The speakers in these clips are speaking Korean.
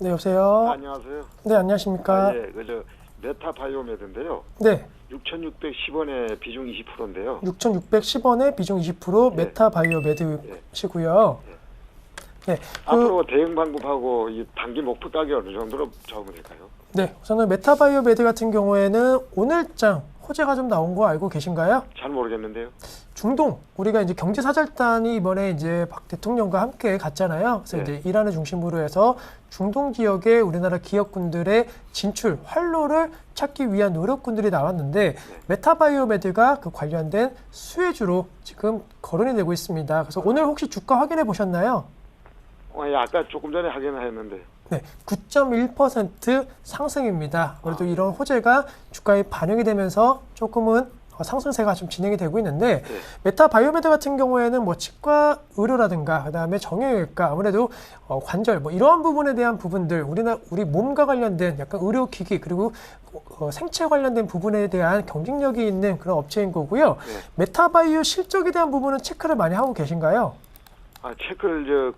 네, 여보세요. 안녕하세요. 네, 안녕하십니까. 예, 그저 메타바이오메드인데요. 네, 6,610원에 비중 20%인데요. 6,610원에 비중 20% 예. 메타바이오메드시고요. 네, 앞으로 대응 방법하고 이 단기 목표 가격 어느 정도로 잡으면 될까요? 네, 우선은 메타바이오메드 같은 경우에는 오늘장 호재가 좀 나온 거 알고 계신가요? 잘 모르겠는데요. 중동, 우리가 이제 경제사절단이 이번에 이제 박 대통령과 함께 갔잖아요. 그래서 네. 이제 이란을 중심으로 해서 중동 지역에 우리나라 기업군들의 진출, 활로를 찾기 위한 노력군들이 나왔는데 메타바이오메드가 그 관련된 수혜주로 지금 거론이 되고 있습니다. 그래서 오늘 혹시 주가 확인해 보셨나요? 예, 아까 조금 전에 확인했는데. 네, 9.1% 상승입니다. 그래도 이런 호재가 주가에 반영이 되면서 조금은 상승세가 좀 진행이 되고 있는데 메타바이오메드 같은 경우에는 뭐 치과 의료라든가 그다음에 정형외과 아무래도 관절 뭐 이러한 부분에 대한 부분들 우리 몸과 관련된 약간 의료기기 그리고 생체 관련된 부분에 대한 경쟁력이 있는 그런 업체인 거고요. 메타바이오 실적에 대한 부분은 체크를 많이 하고 계신가요? 체크를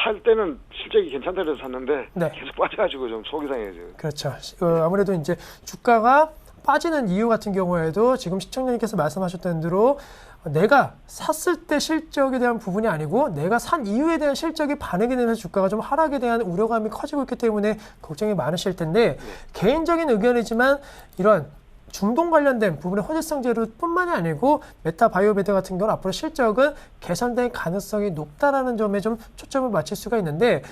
살 때는 실적이 괜찮다 해서 샀는데 네. 계속 빠져가지고 좀 속이 상해요. 그렇죠. 아무래도 이제 주가가 빠지는 이유 같은 경우에도 지금 시청자님께서 말씀하셨던 대로 내가 샀을 때 실적에 대한 부분이 아니고 내가 산 이후에 대한 실적이 반영이 되면서 주가가 좀 하락에 대한 우려감이 커지고 있기 때문에 걱정이 많으실 텐데 개인적인 의견이지만 이런 중동 관련된 부분의 호재성 재료뿐만이 아니고 메타바이오메드 같은 경우는 앞으로 실적은 개선될 가능성이 높다라는 점에 좀 초점을 맞출 수가 있는데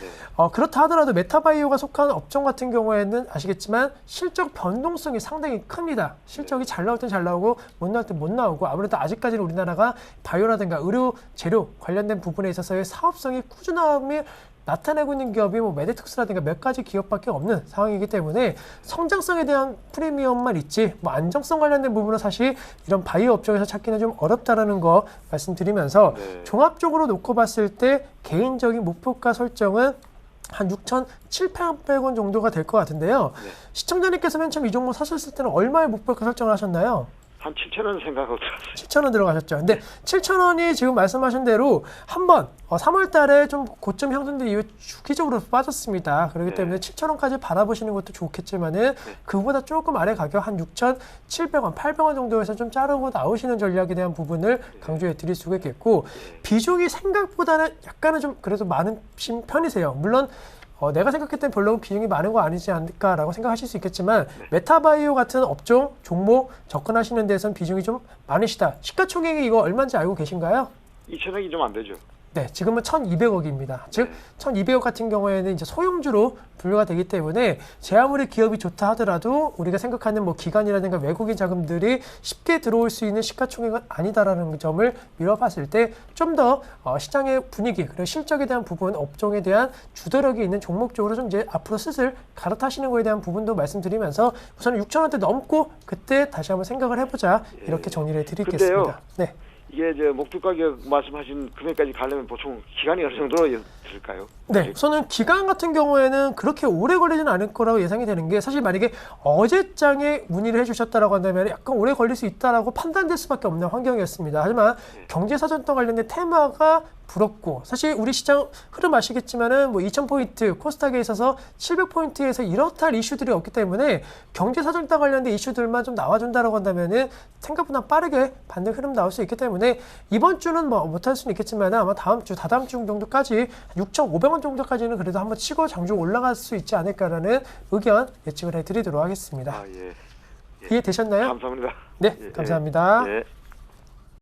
그렇다 하더라도 메타바이오가 속한 업종 같은 경우에는 아시겠지만 실적 변동성이 상당히 큽니다. 실적이 잘 나올 땐 잘 나오고 못 나올 땐 못 나오고 아무래도 아직까지는 우리나라가 바이오라든가 의료 재료 관련된 부분에 있어서의 사업성이 꾸준함이 나타내고 있는 기업이 뭐 메디특스라든가 몇 가지 기업밖에 없는 상황이기 때문에 성장성에 대한 프리미엄만 있지 뭐 안정성 관련된 부분은 사실 이런 바이오 업종에서 찾기는 좀 어렵다라는 거 말씀드리면서 종합적으로 놓고 봤을 때 개인적인 목표가 설정은 한 6,700원 정도가 될 것 같은데요. 시청자님께서 맨 처음 이 종목 사셨을 때는 얼마의 목표가 설정을 하셨나요? 한 7,000원 생각하고 들었어요. 7,000원 들어가셨죠. 근데 7,000원이 지금 말씀하신 대로 한번 3월 달에 좀 고점 형성된 이후에 주기적으로 빠졌습니다. 그렇기 때문에 7,000원까지 바라보시는 것도 좋겠지만은 그보다 조금 아래 가격 한 6,700원, 800원 정도에서 좀 자르고 나오시는 전략에 대한 부분을 강조해 드릴 수가 있겠고 비중이 생각보다는 약간은 좀 그래도 많은 편이세요. 물론 내가 생각했던 별로 비중이 많은 거 아니지 않을까라고 생각하실 수 있겠지만 메타바이오 같은 업종, 종목 접근하시는 데서는 비중이 좀 많으시다. 시가총액이 이거 얼마인지 알고 계신가요? 2,000억이 좀 안 되죠. 네, 지금은 1,200억입니다. 즉 1,200억 같은 경우에는 이제 소형주로 분류가 되기 때문에 제 아무리 기업이 좋다 하더라도 우리가 생각하는 뭐 기관이라든가 외국인 자금들이 쉽게 들어올 수 있는 시가총액은 아니다라는 점을 미뤄봤을 때 좀 더 시장의 분위기 그리고 실적에 대한 부분, 업종에 대한 주도력이 있는 종목 쪽으로 좀 이제 앞으로 슬슬 갈아타시는 거에 대한 부분도 말씀드리면서 우선 6,000원대 넘고 그때 다시 한번 생각을 해보자 이렇게 정리를 해드리겠습니다. 네. 이게 목표 가격 말씀하신 금액까지 가려면 보통 기간이 어느 정도로 들까요? 네, 우선은 기간 같은 경우에는 그렇게 오래 걸리지는 않을 거라고 예상이 되는 게 사실 만약에 어제장에 문의를 해주셨다라고 한다면 약간 오래 걸릴 수 있다라고 판단될 수밖에 없는 환경이었습니다. 하지만 경제사전과 관련된 테마가 불었고 사실 우리 시장 흐름 아시겠지만은 뭐 2,000포인트 코스닥에 있어서 700포인트에서 이렇다 할 이슈들이 없기 때문에 경제사정과 관련된 이슈들만 좀 나와준다라고 한다면은 생각보다 빠르게 반등 흐름 나올 수 있기 때문에 이번 주는 뭐 못할 수는 있겠지만 아마 다음 주, 다다음 주 정도까지 6,500원 정도까지는 그래도 한번 치고 장중 올라갈 수 있지 않을까라는 의견 예측을 해드리도록 하겠습니다. 예. 이해되셨나요? 감사합니다. 네, 감사합니다. 예.